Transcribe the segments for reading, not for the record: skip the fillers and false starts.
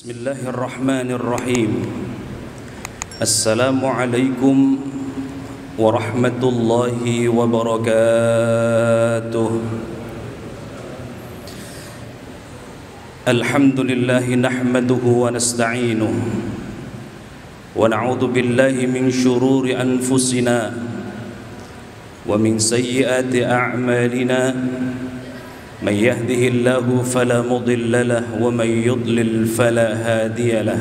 Bismillahirrahmanirrahim. Assalamualaikum warahmatullahi wabarakatuh. Alhamdulillahi nahmaduhu wa nasta'inuhu wa na'udzu billahi min shururi anfusina wa min sayyiati a'malina. من يهده الله فلا مضل له ومن يضلل فلا هادي له.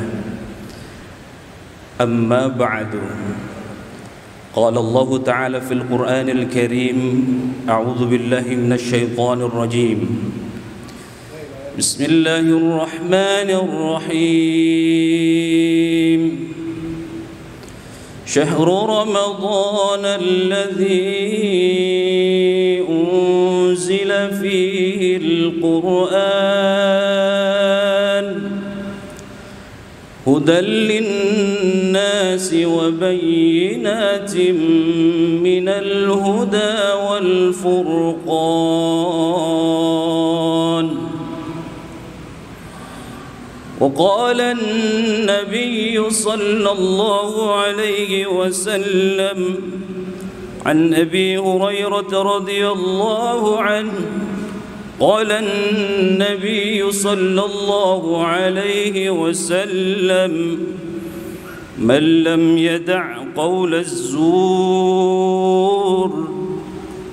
أما بعد قال الله تعالى في القرآن الكريم أعوذ بالله من الشيطان الرجيم بسم الله الرحمن الرحيم شهر رمضان الذي أنزل فيه القرآن هدى للناس وبينات من الهدى والفرقان. وقال النبي صلى الله عليه وسلم عن أبي هريرة رضي الله عنه قال النبي صلى الله عليه وسلم من لم يدع قول الزور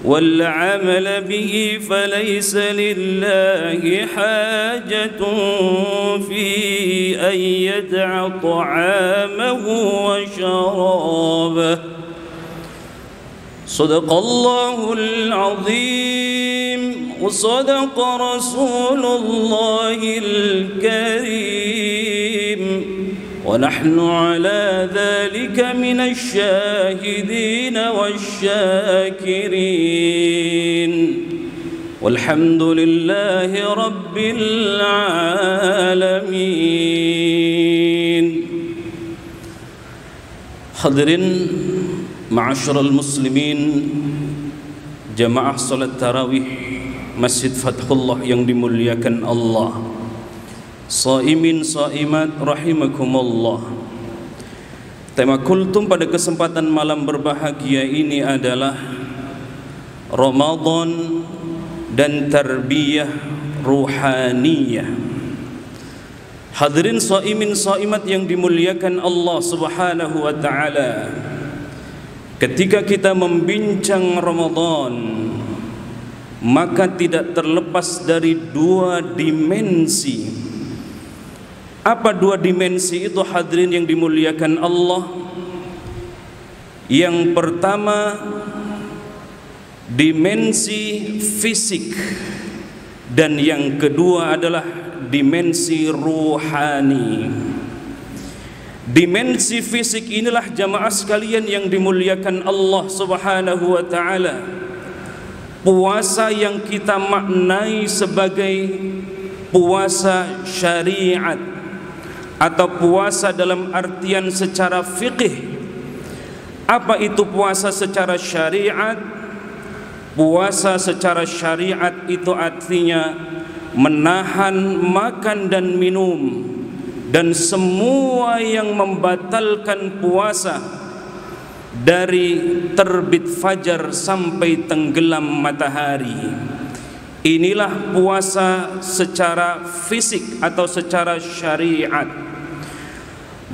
والعمل به فليس لله حاجة في أن يدع طعامه وشرابه. صدق الله العظيم وصدق رسول الله الكريم ونحن على ذلك من الشاهدين والشاكرين والحمد لله رب العالمين. Hadirin ma'asyiral muslimin, jamaah salat tarawih Masjid Fathullah yang dimuliakan Allah, shaimin shaimat rahimakumullah. Tema kultum pada kesempatan malam berbahagia ini adalah Ramadan dan tarbiyah ruhaniyah. Hadirin shaimin shaimat yang dimuliakan Allah Subhanahu wa taala, ketika kita membincang Ramadan, maka tidak terlepas dari dua dimensi. Apa dua dimensi itu hadirin yang dimuliakan Allah? Yang pertama, dimensi fisik, dan yang kedua adalah dimensi ruhani. Dimensi fisik inilah jamaah sekalian yang dimuliakan Allah Subhanahu wa taala. Puasa yang kita maknai sebagai puasa syariat atau puasa dalam artian secara fikih. Apa itu puasa secara syariat? Puasa secara syariat itu artinya menahan makan dan minum dan semua yang membatalkan puasa dari terbit fajar sampai tenggelam matahari. Inilah puasa secara fisik atau secara syariat.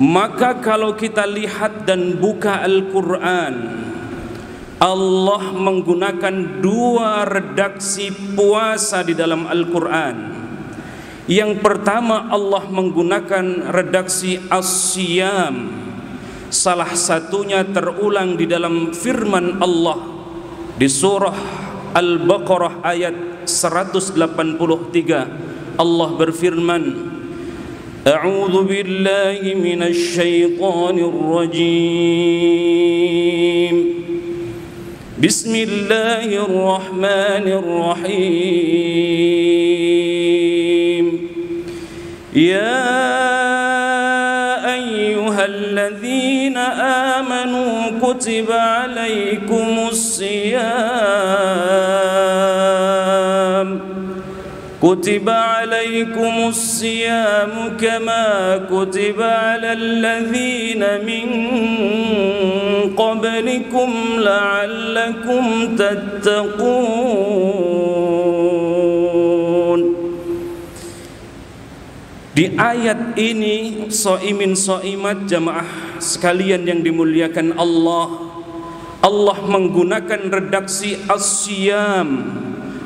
Maka kalau kita lihat dan buka Al-Quran, Allah menggunakan dua redaksi puasa di dalam Al-Quran. Yang pertama, Allah menggunakan redaksi as-siyam. Salah satunya terulang di dalam firman Allah di surah Al-Baqarah ayat 183. Allah berfirman, A'udzu billahi minasy syaithanir rajim. Bismillahirrahmanirrahim. Ya ayyuhalladzina amanu kutiba alaikumus siyam Kutiba alaikumus siyamu kama kutiba alal ladzina min qablikum la'allakum tattaqun. Di ayat ini, shaimin shaimat jamaah sekalian yang dimuliakan Allah, Allah menggunakan redaksi as-siyam.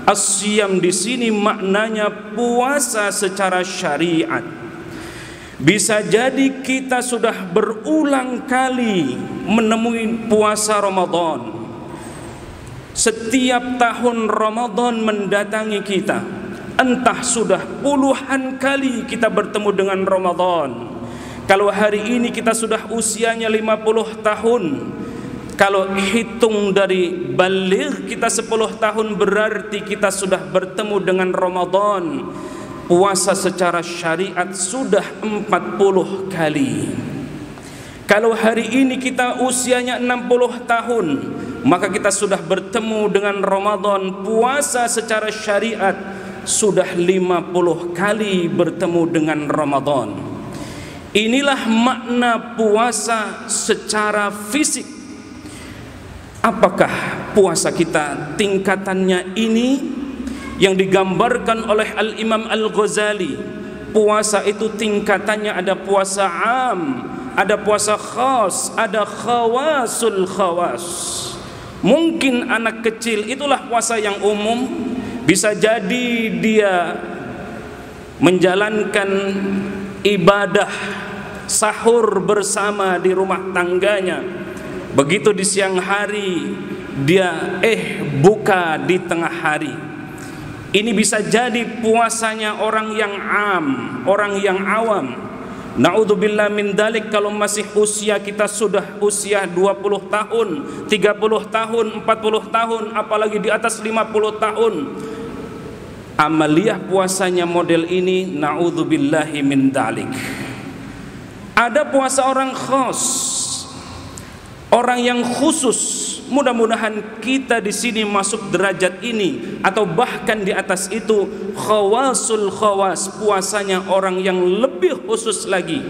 As-siyam di sini maknanya puasa secara syariat. Bisa jadi kita sudah berulang kali menemui puasa Ramadan. Setiap tahun Ramadan mendatangi kita, entah sudah puluhan kali kita bertemu dengan Ramadan. Kalau hari ini kita sudah usianya 50 tahun, kalau hitung dari baligh kita 10 tahun, berarti kita sudah bertemu dengan Ramadan. Puasa secara syariat sudah 40 kali. Kalau hari ini kita usianya 60 tahun, maka kita sudah bertemu dengan Ramadan. Puasa secara syariat sudah 50 kali bertemu dengan Ramadan. Inilah makna puasa secara fisik. Apakah puasa kita tingkatannya ini yang digambarkan oleh Al-Imam Al-Ghazali? Puasa itu tingkatannya ada puasa am, ada puasa khas, ada khawasul khawas. Mungkin anak kecil itulah puasa yang umum. Bisa jadi dia menjalankan ibadah sahur bersama di rumah tangganya. Begitu di siang hari dia buka di tengah hari. Ini bisa jadi puasanya orang yang am, orang yang awam. Na'udzubillah min dalik, kalau masih usia kita sudah usia 20 tahun, 30 tahun, 40 tahun, apalagi di atas 50 tahun. Amaliyah puasanya model ini, na'udzubillahi min dalik. Ada puasa orang khas, orang yang khusus. Mudah-mudahan kita di sini masuk derajat ini atau bahkan di atas itu. Khawasul khawas, puasanya orang yang lebih khusus lagi.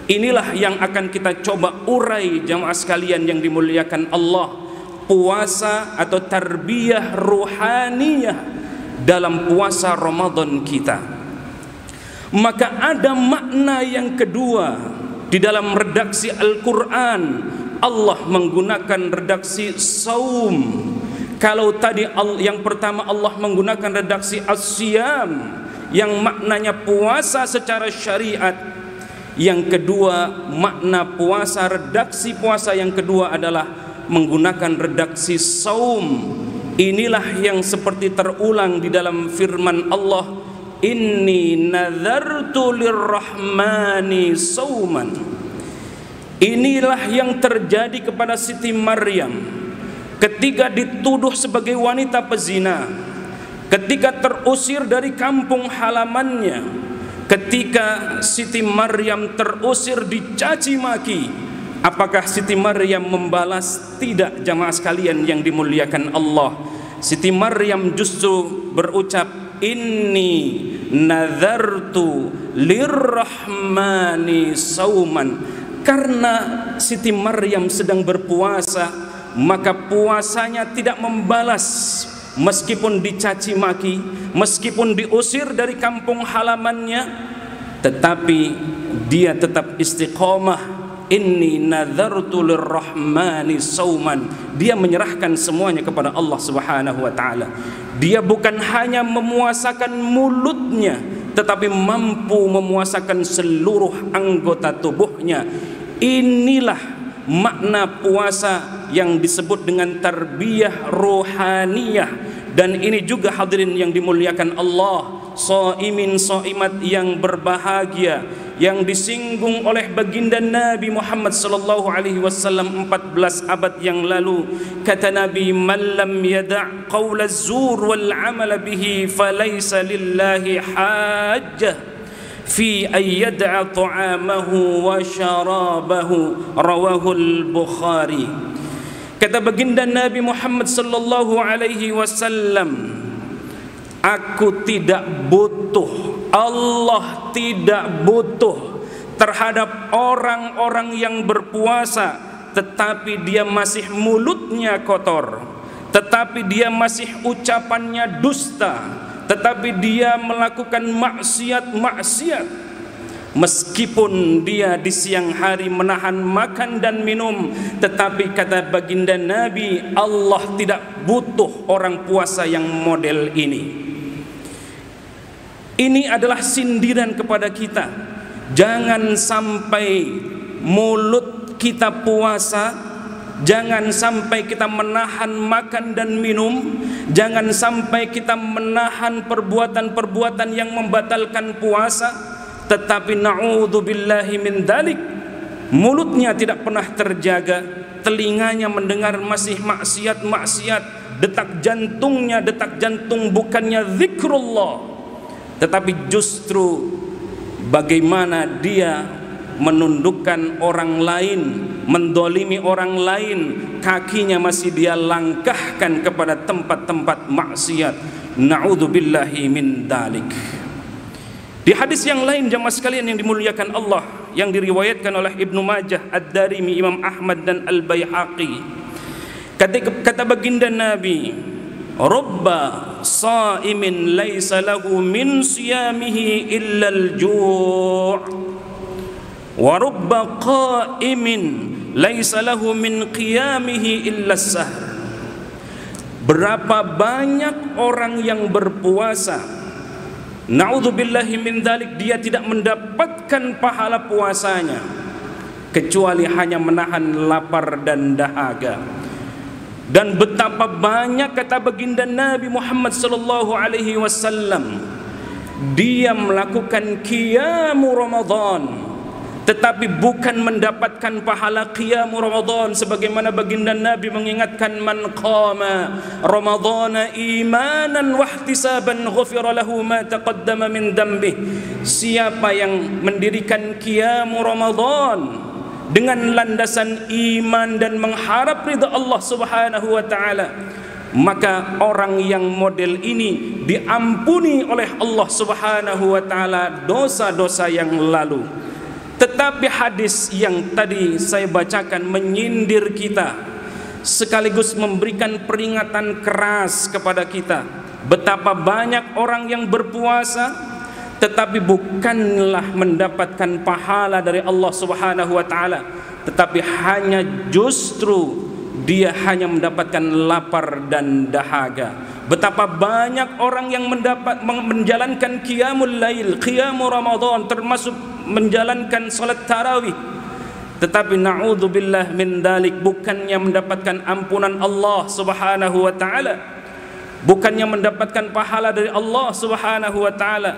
Inilah yang akan kita coba urai jamaah sekalian yang dimuliakan Allah. Puasa atau tarbiyah ruhaniyah dalam puasa Ramadan kita. Maka ada makna yang kedua di dalam redaksi Al-Quran. Allah menggunakan redaksi saum. Kalau tadi yang pertama Allah menggunakan redaksi as-siyam yang maknanya puasa secara syariat. Yang kedua, makna puasa, redaksi puasa yang kedua adalah menggunakan redaksi saum. Inilah yang seperti terulang di dalam firman Allah, inni nazartu lirrahmani sauman. Inilah yang terjadi kepada Siti Maryam ketika dituduh sebagai wanita pezina, ketika terusir dari kampung halamannya, ketika Siti Maryam terusir dicaci maki. Apakah Siti Maryam membalas? Tidak, jamaah sekalian yang dimuliakan Allah. Siti Maryam justru berucap, inni nazartu lirrahmani sauman. Karena Siti Maryam sedang berpuasa, maka puasanya tidak membalas. Meskipun dicaci maki, meskipun diusir dari kampung halamannya, tetapi dia tetap istiqomah. Inni nazartu lirrahmani sauman. Dia menyerahkan semuanya kepada Allah Subhanahu wa taala. Dia bukan hanya memuasakan mulutnya, tetapi mampu memuasakan seluruh anggota tubuhnya. Inilah makna puasa yang disebut dengan tarbiyah ruhaniyah. Dan ini juga hadirin yang dimuliakan Allah, shaimin shaimat yang berbahagia, yang disinggung oleh baginda Nabi Muhammad sallallahu alaihi wasallam 14 abad yang lalu. Kata Nabi, man lam yada' qaula az-zur wal 'amal bihi falaysa lillahi hajjah fi ay yad'a ta'amahu wa syarabahu, rawahul Bukhari. Kata baginda Nabi Muhammad sallallahu alaihi wasallam, Aku tidak butuh, Allah tidak butuh terhadap orang-orang yang berpuasa tetapi dia masih mulutnya kotor, tetapi dia masih ucapannya dusta, tetapi dia melakukan maksiat-maksiat. Meskipun dia di siang hari menahan makan dan minum, tetapi kata baginda Nabi, Allah tidak butuh orang puasa yang model ini. Ini adalah sindiran kepada kita. Jangan sampai mulut kita puasa, jangan sampai kita menahan makan dan minum, jangan sampai kita menahan perbuatan-perbuatan yang membatalkan puasa. Tetapi na'udzubillahi min dalik, mulutnya tidak pernah terjaga, telinganya mendengar masih maksiat-maksiat, detak jantung bukannya zikrullah, tetapi justru bagaimana dia menundukkan orang lain, mendolimi orang lain, kakinya masih dia langkahkan kepada tempat-tempat maksiat. Na'udzubillahi min dalik. Di hadis yang lain jamaah sekalian yang dimuliakan Allah, yang diriwayatkan oleh Ibnu Majah, Ad-Darimi, Imam Ahmad dan Al-Baihaqi, kata baginda Nabi, "Rubba sa'imin laisa lahu min siyamihi illa al-ju' wa rubba qa'imin laisa lahu min qiyamihi illa as-sahr." Berapa banyak orang yang berpuasa, na'udzubillahi min dzalik, dia tidak mendapatkan pahala puasanya kecuali hanya menahan lapar dan dahaga. Dan betapa banyak kata baginda Nabi Muhammad sallallahu alaihi wasallam, dia melakukan qiyamu Ramadan tetapi bukan mendapatkan pahala qiyamu Ramadan, sebagaimana baginda Nabi mengingatkan, man qama ramadhana imanan wahtisaban ghufira lahu ma taqaddama min dhanbih. Siapa yang mendirikan qiyamu Ramadan dengan landasan iman dan mengharap ridha Allah Subhanahu wa taala, maka orang yang model ini diampuni oleh Allah Subhanahu wa taala dosa-dosa yang lalu. Tetapi hadis yang tadi saya bacakan menyindir kita, sekaligus memberikan peringatan keras kepada kita. Betapa banyak orang yang berpuasa tetapi bukanlah mendapatkan pahala dari Allah Subhanahu wa taala, tetapi hanya justru dia hanya mendapatkan lapar dan dahaga. Betapa banyak orang yang menjalankan qiyamul lail, qiyamul Ramadan, termasuk menjalankan salat tarawih, tetapi na'udzubillah min dalik, bukannya mendapatkan ampunan Allah Subhanahu wa taala, bukannya mendapatkan pahala dari Allah Subhanahu wa taala,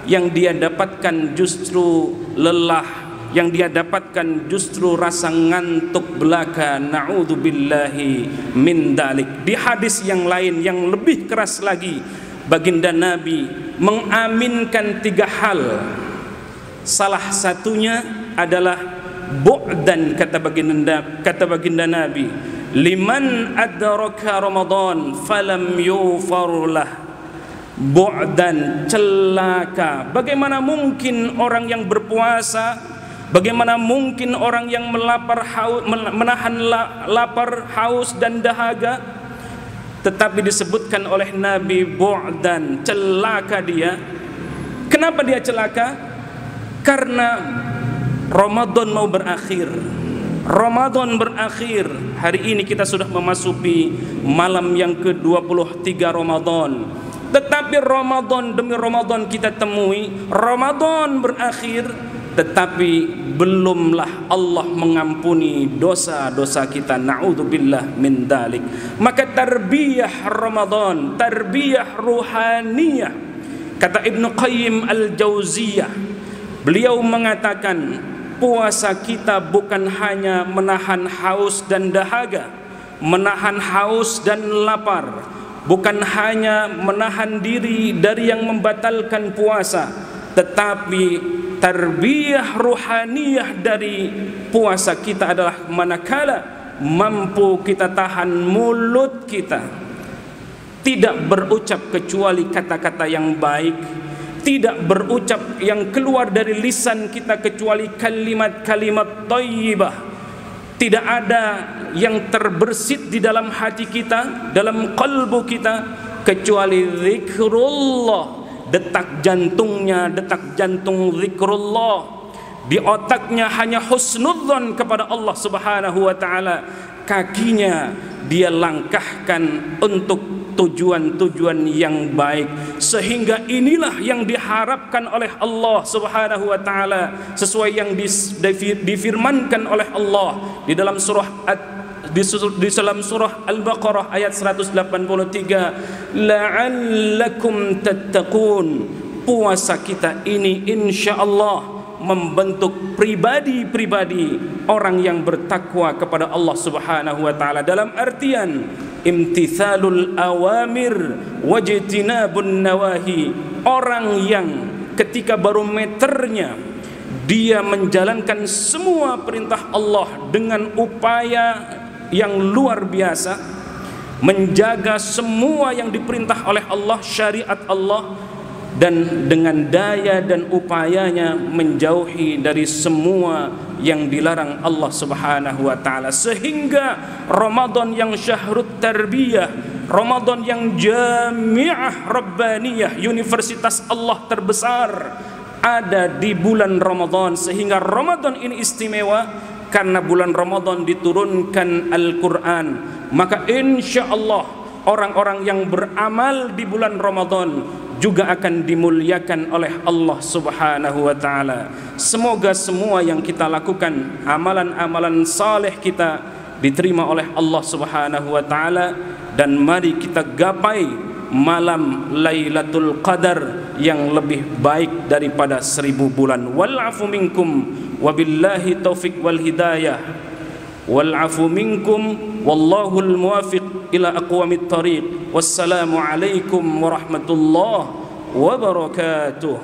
yang dia dapatkan justru lelah, yang dia dapatkan justru rasa ngantuk belaka. Na'udzubillahi min dalik. Di hadis yang lain yang lebih keras lagi, baginda Nabi mengaminkan 3 hal. Salah satunya adalah bu'dan, kata baginda Nabi, liman adraka Ramadan falam yufarlah. Bu'dan, celaka. Bagaimana mungkin orang yang berpuasa, bagaimana mungkin orang yang menahan lapar, haus dan dahaga, tetapi disebutkan oleh Nabi bu'dan, celaka dia. Kenapa dia celaka? Karena Ramadan mau berakhir. Ramadan berakhir. Hari ini kita sudah memasuki malam yang ke-23 Ramadan. Tetapi Ramadan demi Ramadan kita temui, Ramadan berakhir, tetapi belumlah Allah mengampuni dosa-dosa kita. Na'udzubillah min dalik. Maka tarbiyah Ramadan, tarbiyah ruhaniyah. Kata Ibnu Qayyim Al-Jauziyah, beliau mengatakan, puasa kita bukan hanya menahan haus dan dahaga, menahan haus dan lapar, bukan hanya menahan diri dari yang membatalkan puasa, tetapi tarbiyah ruhaniyah dari puasa kita adalah manakala mampu kita tahan mulut kita, tidak berucap kecuali kata-kata yang baik, tidak berucap yang keluar dari lisan kita kecuali kalimat-kalimat thayyibah. Tidak ada yang terbersit di dalam hati kita, dalam qalbu kita, kecuali zikrullah. Detak jantungnya, detak jantung zikrullah. Di otaknya hanya husnudzon kepada Allah Subhanahu wa taala. Kakinya dia langkahkan untuk tujuan-tujuan yang baik, sehingga inilah yang diharapkan oleh Allah Subhanahu wa taala sesuai yang difirmankan oleh Allah di dalam surah Al-Baqarah ayat 183, la'allakum tattaqun. Puasa kita ini insyaallah membentuk pribadi-pribadi orang yang bertakwa kepada Allah Subhanahu wa taala, dalam artian imtithalul awamir wajtinabun nawahi. Orang yang ketika barometernya dia menjalankan semua perintah Allah dengan upaya yang luar biasa, menjaga semua yang diperintah oleh Allah, syariat Allah, dan dengan daya dan upayanya menjauhi dari semua yang dilarang Allah Subhanahu wa taala, sehingga Ramadan yang syahrut tarbiyah, Ramadan yang jami'ah rabbaniyah, universitas Allah terbesar ada di bulan Ramadan. Sehingga Ramadan ini istimewa karena bulan Ramadan diturunkan Al-Quran. Maka insya Allah orang-orang yang beramal di bulan Ramadan juga akan dimuliakan oleh Allah Subhanahu wa taala. Semoga semua yang kita lakukan, amalan-amalan saleh kita diterima oleh Allah Subhanahu wa taala, dan mari kita gapai malam Lailatul Qadar yang lebih baik daripada 1000 bulan. Wal afu minkum wabillahi taufik wal hidayah. Wal afu minkum wallahul muwafiq ila aqwamit thariq. Wassalamu alaikum warahmatullahi wabarakatuh.